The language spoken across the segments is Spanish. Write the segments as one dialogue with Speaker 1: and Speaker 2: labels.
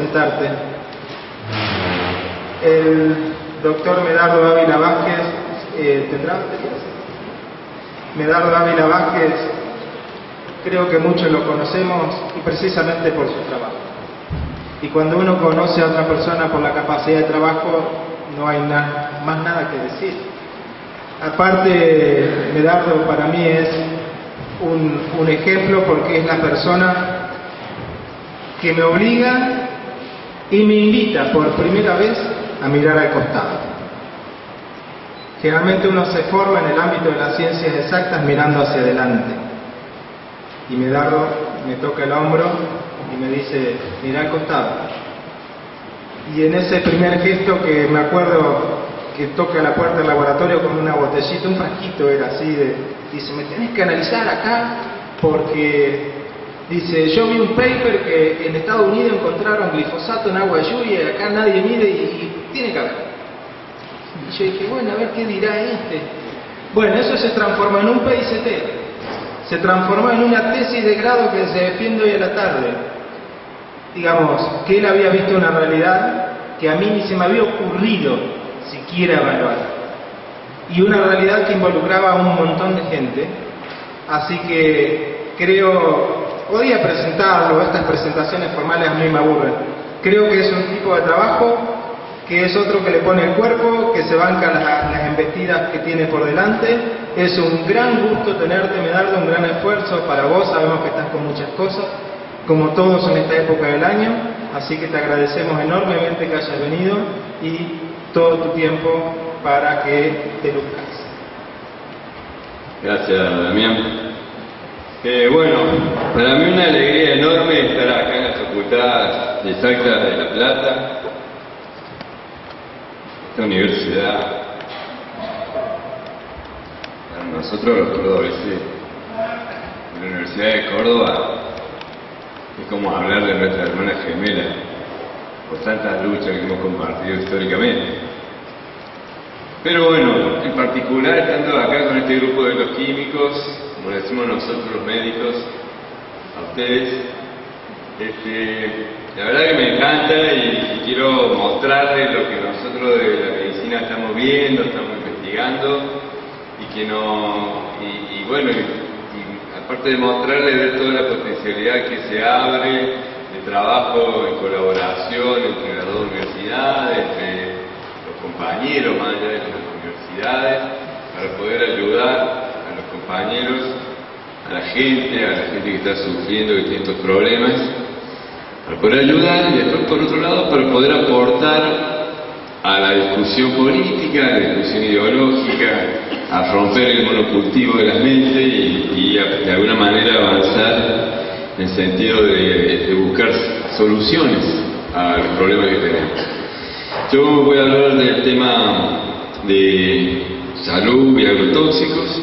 Speaker 1: presentarte. El doctor Medardo Dávila Vázquez, ¿tendrá baterías? Medardo Dávila Vázquez, creo que muchos lo conocemos y precisamente por su trabajo. Y cuando uno conoce a otra persona por la capacidad de trabajo, no hay más nada que decir. Aparte, Medardo para mí es un ejemplo porque es la persona que me obliga y me invita por primera vez a mirar al costado. Generalmente uno se forma en el ámbito de las ciencias exactas mirando hacia adelante. Y Medardo me toca el hombro y me dice, mira al costado. Y en ese primer gesto que me acuerdo que toca la puerta del laboratorio con una botellita, un frasquito era así, dice, me tenés que analizar acá porque, dice, yo vi un paper que en Estados Unidos encontraron glifosato en agua de lluvia y acá nadie mide y tiene que haber. Y yo dije, bueno, a ver qué dirá este. Bueno, eso se transformó en un PICT, se transformó en una tesis de grado que se defiende hoy a la tarde. Digamos, que él había visto una realidad que a mí ni se me había ocurrido siquiera evaluar. Y una realidad que involucraba a un montón de gente. Así que creo, podía presentarlo, estas presentaciones formales a mí me aburren. Creo que es un tipo de trabajo que es otro que le pone el cuerpo, que se banca las embestidas que tiene por delante. Es un gran gusto tenerte, Medardo, un gran esfuerzo para vos, sabemos que estás con muchas cosas, como todos en esta época del año, así que te agradecemos enormemente que hayas venido y todo tu tiempo para que te luzcas.
Speaker 2: Gracias, Damián. Bueno, para mí una alegría enorme estar acá en la Facultad de Exactas de La Plata, esta universidad. Para nosotros los cordobeses, la Universidad de Córdoba es como hablar de nuestra hermana gemela, por tantas luchas que hemos compartido históricamente. Pero bueno, en particular estando acá con este grupo de los químicos, como decimos nosotros los médicos, a ustedes, la verdad que me encanta y quiero mostrarles lo que nosotros de la medicina estamos viendo, estamos investigando y que bueno, aparte de mostrarles ver toda la potencialidad que se abre de trabajo en colaboración entre las dos universidades, entre los compañeros más allá de las universidades, para poder ayudar a los compañeros, a la gente que está sufriendo, que tiene estos problemas, para poder ayudar y después por otro lado para poder aportar a la discusión política, a la discusión ideológica, a romper el monocultivo de la mente y de alguna manera avanzar en el sentido de buscar soluciones a los problemas que tenemos. Yo voy a hablar del tema de salud y agrotóxicos.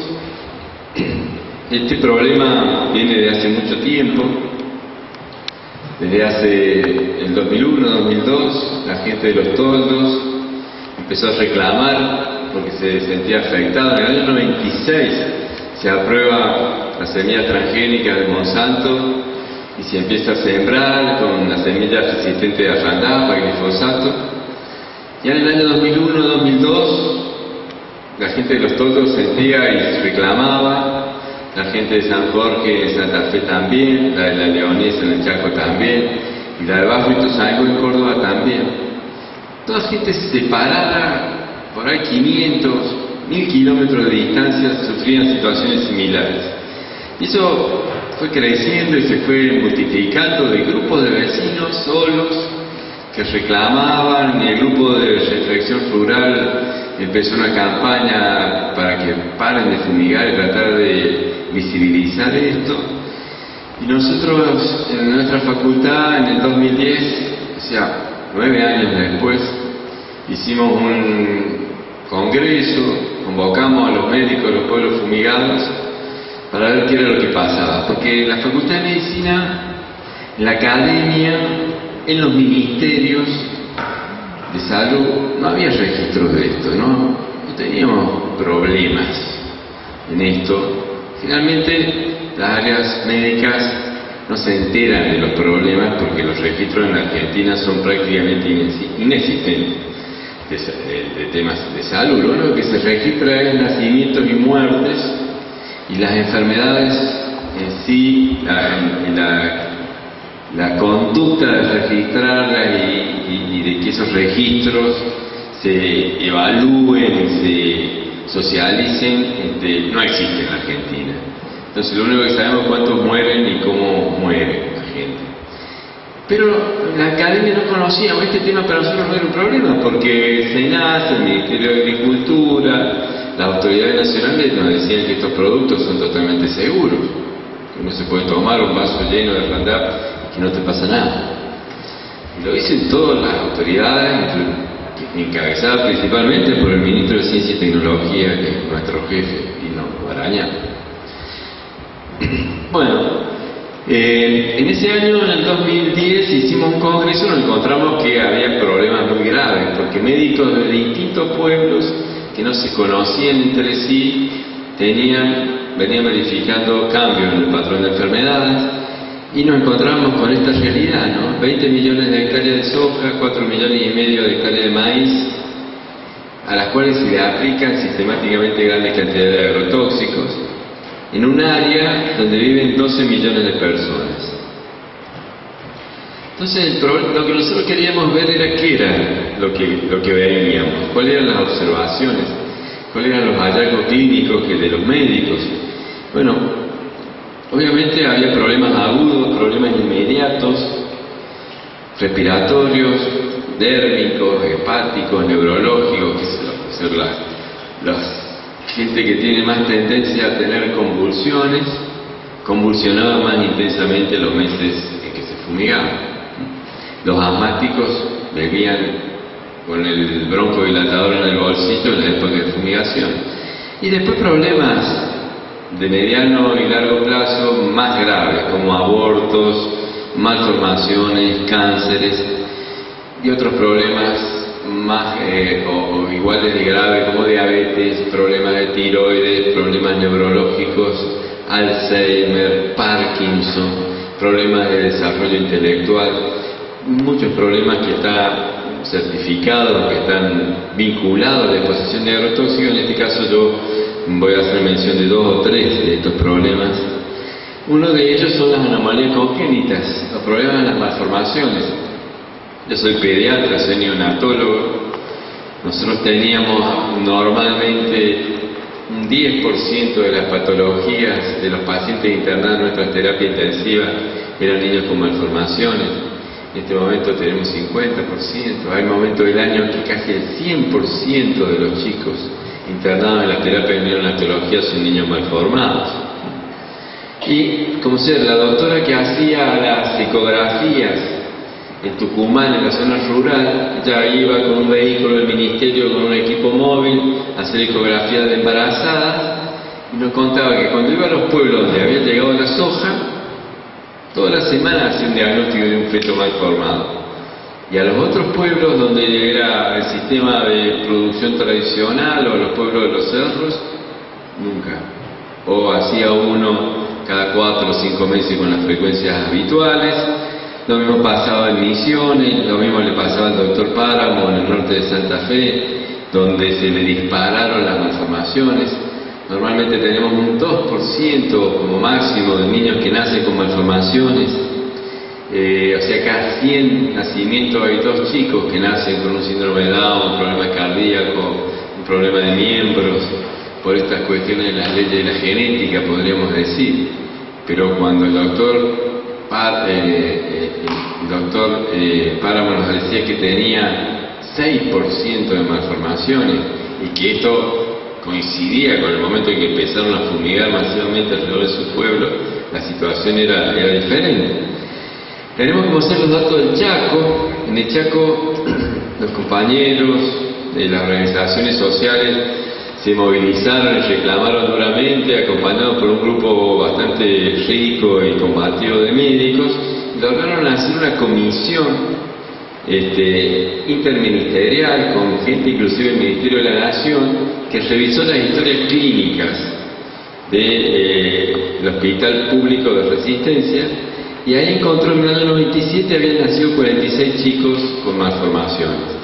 Speaker 2: Este problema viene de hace mucho tiempo. Desde hace el 2001, 2002, la gente de los toldos empezó a reclamar porque se sentía afectado. En el año 96 se aprueba la semilla transgénica de Monsanto y se empieza a sembrar con la semilla resistente a Roundup, a glifosato. Ya en el año 2001, 2002, la gente de los toldos sentía y reclamaba. La gente de San Jorge, en Santa Fe también, la de la Leonesa en el Chaco también, y la de Bajo Ituzaingó en Córdoba también. Toda gente separada, por ahí 500, 1000 kilómetros de distancia, sufrían situaciones similares. Y eso fue creciendo y se fue multiplicando de grupos de vecinos solos que reclamaban, y el grupo de reflexión rural empezó una campaña para que paren de fumigar y tratar de visibilizar esto. Y nosotros en nuestra facultad en el 2010, o sea, 9 años después, hicimos un congreso, convocamos a los médicos de los pueblos fumigados para ver qué era lo que pasaba, porque en la Facultad de Medicina, en la academia, en los ministerios de salud no había registros de esto, no teníamos problemas en esto. Finalmente las áreas médicas no se enteran de los problemas porque los registros en la Argentina son prácticamente inexistentes de temas de salud. Lo único que se registra es nacimientos y muertes, y las enfermedades en sí, la conducta de registrarlas y de que esos registros se evalúen y se socialicen, no existe en la Argentina. Entonces lo único que sabemos es cuántos mueren y cómo muere la gente. Pero la academia no conocíamos este tema, para nosotros no era un problema, porque el SENASA, el Ministerio de Agricultura, las autoridades nacionales nos decían que estos productos son totalmente seguros, que uno se puede tomar un vaso lleno de Roundup y que no te pasa nada. Y lo dicen todas las autoridades, encabezadas principalmente por el ministro de Ciencia y Tecnología, que es nuestro jefe, Lino Guaraña. Bueno, en ese año, en el 2010, hicimos un congreso y nos encontramos que había problemas muy graves, porque médicos de distintos pueblos que no se conocían entre sí venían verificando cambios en el patrón de enfermedades, y nos encontramos con esta realidad, ¿no? 20 millones de hectáreas de soja, 4 millones y medio de hectáreas de maíz, a las cuales se le aplican sistemáticamente grandes cantidades de agrotóxicos, en un área donde viven 12 millones de personas. Entonces, lo que nosotros queríamos ver era qué era lo que veíamos, cuáles eran las observaciones, cuáles eran los hallazgos clínicos de los médicos. Bueno, obviamente había problemas agudos, problemas inmediatos, respiratorios, dérmicos, hepáticos, neurológicos, que ser la gente que tiene más tendencia a tener convulsiones, convulsionaba más intensamente los meses en que se fumigaba. Los asmáticos bebían con el broncodilatador en el bolsillo en la época de fumigación. Y después problemas de mediano y largo plazo más graves, como abortos, malformaciones, cánceres y otros problemas más o iguales de grave, como diabetes, problemas de tiroides, problemas neurológicos, Alzheimer, Parkinson, problemas de desarrollo intelectual, muchos problemas que están certificados, que están vinculados a la exposición de agrotóxicos. En este caso yo voy a hacer mención de 2 o 3 de estos problemas. Uno de ellos son las anomalías congénitas, los problemas de las malformaciones. Yo soy pediatra, soy neonatólogo. Nosotros teníamos normalmente un 10% de las patologías de los pacientes internados en nuestra terapia intensiva eran niños con malformaciones. En este momento tenemos 50%. Hay momentos del año que casi el 100% de los chicos internados en la terapia de neonatología son niños malformados. Y como sea, la doctora que hacía las ecografías en Tucumán, en la zona rural, ya iba con un vehículo del ministerio, con un equipo móvil, a hacer ecografías de embarazadas, y nos contaba que cuando iba a los pueblos donde había llegado la soja, toda la semana hacía un diagnóstico de un feto mal formado. Y a los otros pueblos donde era el sistema de producción tradicional, o los pueblos de los cerros, nunca. O hacía uno cada 4 o 5 meses con las frecuencias habituales. Lo mismo pasaba en Misiones, lo mismo le pasaba al doctor Páramo en el norte de Santa Fe, donde se le dispararon las malformaciones. Normalmente tenemos un 2% como máximo de niños que nacen con malformaciones. O sea, cada 100 nacimientos hay 2 chicos que nacen con un síndrome de Down, un problema cardíaco, un problema de miembros, por estas cuestiones de las leyes de la genética, podríamos decir. Pero cuando el doctor Páramo nos decía que tenía 6% de malformaciones y que esto coincidía con el momento en que empezaron a fumigar masivamente alrededor de su pueblo, la situación era diferente. Tenemos que conocer los datos del Chaco. En el Chaco los compañeros de las organizaciones sociales se movilizaron y reclamaron duramente, acompañados por un grupo bastante rico y combativo de médicos, y lograron hacer una comisión interministerial con gente inclusive del Ministerio de la Nación, que revisó las historias clínicas del Hospital Público de Resistencia,
Speaker 3: y ahí encontró en el año 97 habían nacido 46 chicos con malformaciones.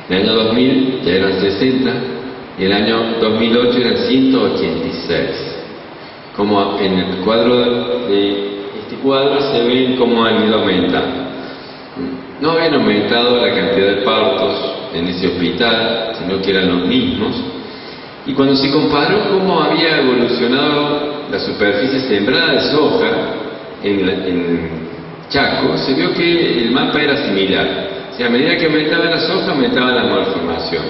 Speaker 3: En el año 2000 ya eran 60, y en el año 2008 eran 186. Como en el cuadro de este cuadro se ven cómo han ido aumentando. No habían aumentado la cantidad de partos en ese hospital, sino que eran los mismos. Y cuando se comparó cómo había evolucionado la superficie sembrada de soja en Chaco, se vio que el mapa era similar. O sea, a medida que aumentaba la soja, aumentaba la malformación.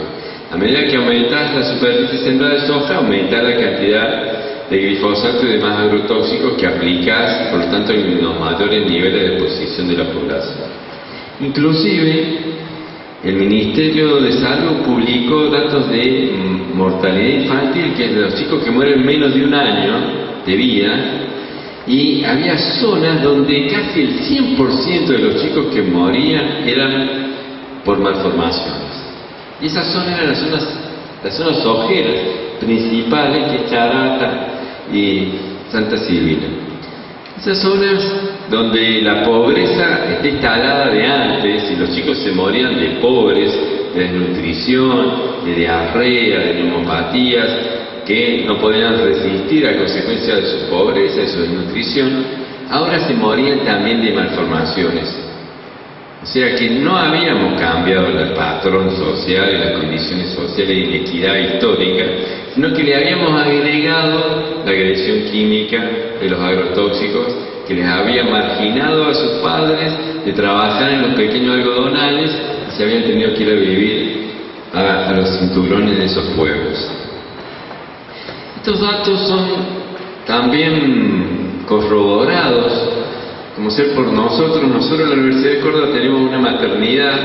Speaker 3: A medida que aumentaba la superficie sembrada de soja, aumentaba la cantidad de glifosato y demás agrotóxicos que aplicas, por lo tanto, en los mayores niveles de exposición de la población. Inclusive, el Ministerio de Salud publicó datos de mortalidad infantil, que es de los chicos que mueren menos de un año de vida, y había zonas donde casi el 100% de los chicos que morían eran por malformaciones. Y esas zonas eran las zonas sojeras principales, que es Charata y Santa Silvina. Esas zonas donde la pobreza está instalada de antes y los chicos se morían de pobres, de desnutrición, de diarrea, de neumopatías, que no podían resistir a consecuencia de su pobreza, de su desnutrición, ahora se morían también de malformaciones. O sea que no habíamos cambiado el patrón social y las condiciones sociales y la equidad histórica, sino que le habíamos agregado la agresión química de los agrotóxicos, que les había marginado a sus padres de trabajar en los pequeños algodonales y se habían tenido que ir a vivir a los cinturones de esos pueblos. Estos datos son también corroborados, como ser por nosotros. Nosotros en la Universidad de Córdoba tenemos una maternidad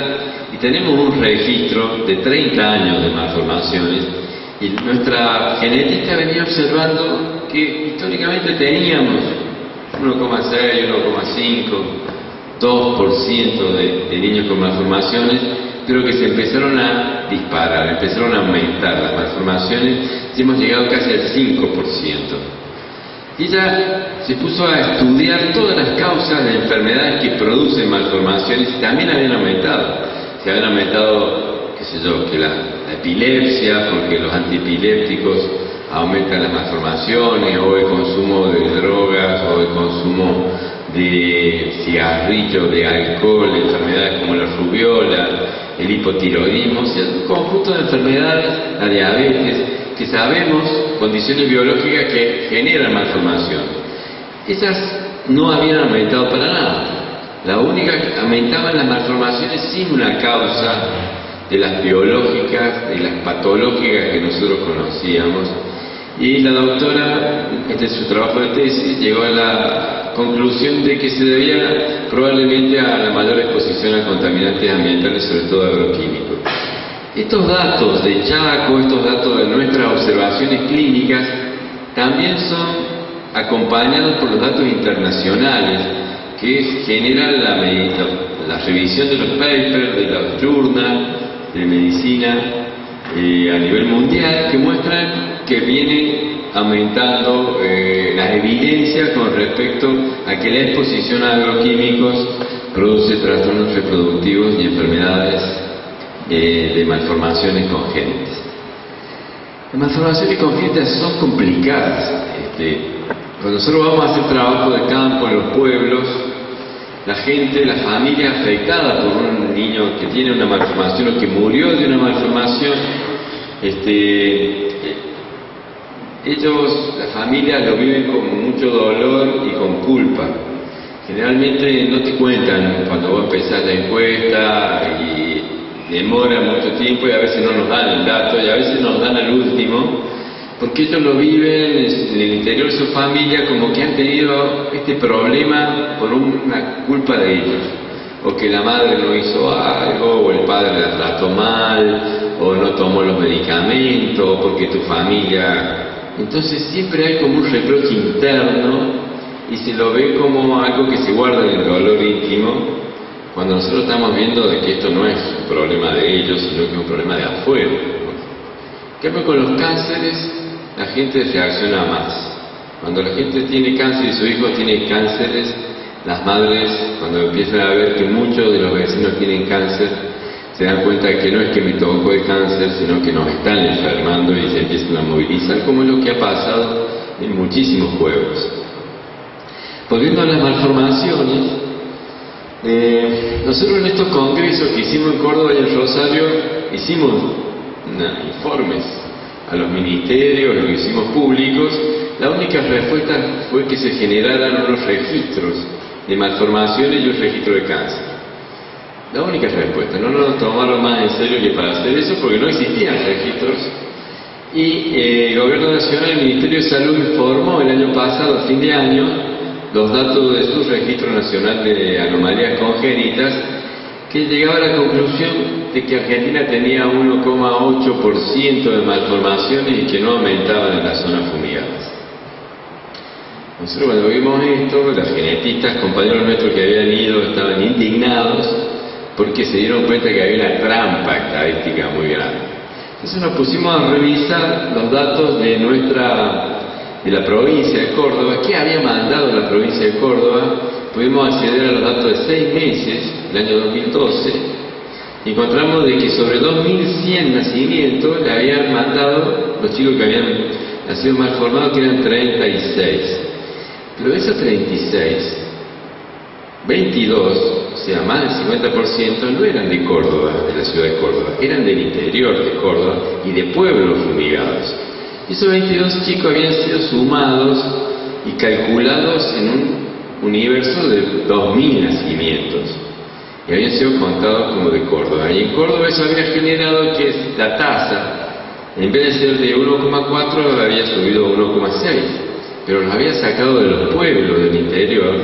Speaker 3: y tenemos un registro de 30 años de malformaciones, y nuestra genética venía observando que históricamente teníamos 1,6, 1,5, 2% de niños con malformaciones, pero que se empezaron a disparar, empezaron a aumentar las malformaciones, y hemos llegado casi al 5%. Y ella se puso a estudiar todas las causas de enfermedades que producen malformaciones, y también habían aumentado. Se habían aumentado, qué sé yo, que la epilepsia, porque los antiepilépticos aumentan las malformaciones, o el consumo de drogas, o el consumo de cigarrillos, de alcohol, de enfermedades como la rubiola, el hipotiroidismo, o sea, un conjunto de enfermedades, la diabetes, que sabemos, condiciones biológicas que generan malformación. Esas no habían aumentado para nada. La única que aumentaban las malformaciones sin una causa de las biológicas, de las patológicas que nosotros conocíamos. Y la doctora, este es su trabajo de tesis, llegó a la conclusión de que se debía probablemente a la mayor exposición a contaminantes ambientales, sobre todo agroquímicos. Estos datos de Chaco, estos datos de nuestras observaciones clínicas, también son acompañados por los datos internacionales que generan la revisión de los papers, de los journals de medicina a nivel mundial, que muestran que viene aumentando las evidencias con respecto a que la exposición a agroquímicos produce trastornos reproductivos y enfermedades de malformaciones congénitas. Las malformaciones congénitas son complicadas. Cuando nosotros vamos a hacer trabajo de campo en los pueblos, la gente, la familia afectada por un niño que tiene una malformación o que murió de una malformación, ellos, la familia, lo viven con mucho dolor y con culpa. Generalmente no te cuentan cuando vos empezás la encuesta y demora mucho tiempo, y a veces no nos dan el dato, y a veces nos dan al último, porque ellos lo viven en el interior de su familia como que han tenido este problema por una culpa de ellos, o que la madre no hizo algo, o el padre la trató mal, o no tomó los medicamentos, o porque tu familia... Entonces siempre hay como un reproche interno, y se lo ve como algo que se guarda en el dolor íntimo, cuando nosotros estamos viendo de que esto no es un problema de ellos, sino que es un problema de afuera. ¿Qué pasa con los cánceres? La gente reacciona más. Cuando la gente tiene cáncer y su hijo tiene cánceres, las madres, cuando empiezan a ver que muchos de los vecinos tienen cáncer, se dan cuenta que no es que me tocó el cáncer, sino que nos están enfermando y se empiezan a movilizar, como es lo que ha pasado en muchísimos pueblos. Volviendo a las malformaciones, nosotros en estos congresos que hicimos en Córdoba y en Rosario, hicimos informes a los ministerios, los hicimos públicos. La única respuesta fue que se generaran unos registros de malformaciones y un registro de cáncer. La única respuesta, no nos tomaron más en serio que para hacer eso porque no existían registros. Y el Gobierno Nacional, el Ministerio de Salud informó el año pasado, a fin de año, los datos de su Registro Nacional de Anomalías Congénitas, que llegaba a la conclusión de que Argentina tenía 1,8% de malformaciones y que no aumentaban en las zonas fumigadas. Nosotros cuando vimos esto, los genetistas, compañeros nuestros que habían ido, estaban indignados porque se dieron cuenta que había una trampa estadística muy grande. Entonces nos pusimos a revisar los datos de la provincia de Córdoba. ¿Qué había mandado la provincia de Córdoba? Pudimos acceder a los datos de 6 meses, el año 2012, y encontramos de que sobre 2.100 nacimientos le habían mandado los chicos que habían nacido malformados, que eran 36. Pero de esos 36, 22, o sea, más del 50%, no eran de Córdoba, de la ciudad de Córdoba, eran del interior de Córdoba y de pueblos fumigados. Esos 22 chicos habían sido sumados y calculados en un universo de 2.000 nacimientos y habían sido contados como de Córdoba. Y en Córdoba eso había generado que la tasa, en vez de ser de 1,4, había subido a 1,6, pero lo había sacado de los pueblos del interior,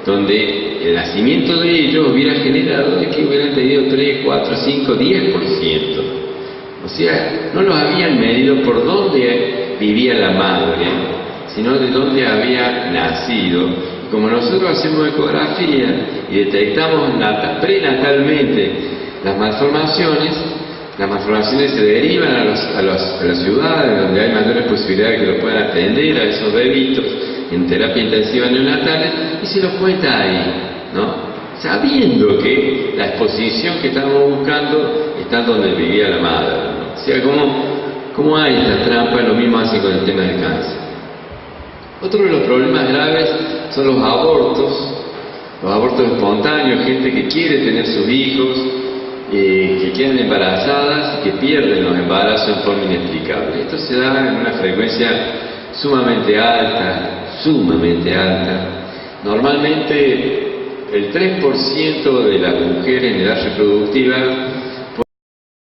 Speaker 3: donde el nacimiento de ellos hubiera generado de que hubieran tenido 3, 4, 5, 10%. O sea, no lo habían medido por dónde vivía la madre, sino de dónde había nacido. Como nosotros hacemos ecografía y detectamos prenatalmente las malformaciones se derivan a las ciudades donde hay mayores posibilidades de que los puedan atender a esos bebitos en terapia intensiva neonatales y se los cuenta ahí, ¿no? Sabiendo que la exposición que estamos buscando está donde vivía la madre, ¿no? O sea, ¿cómo hay esta trampa? Lo mismo hacen con el tema del cáncer. Otro de los problemas graves son los abortos espontáneos, gente que quiere tener sus hijos, que quedan embarazadas y que pierden los embarazos en forma inexplicable. Esto se da en una frecuencia sumamente alta. Normalmente el 3% de las mujeres en edad reproductiva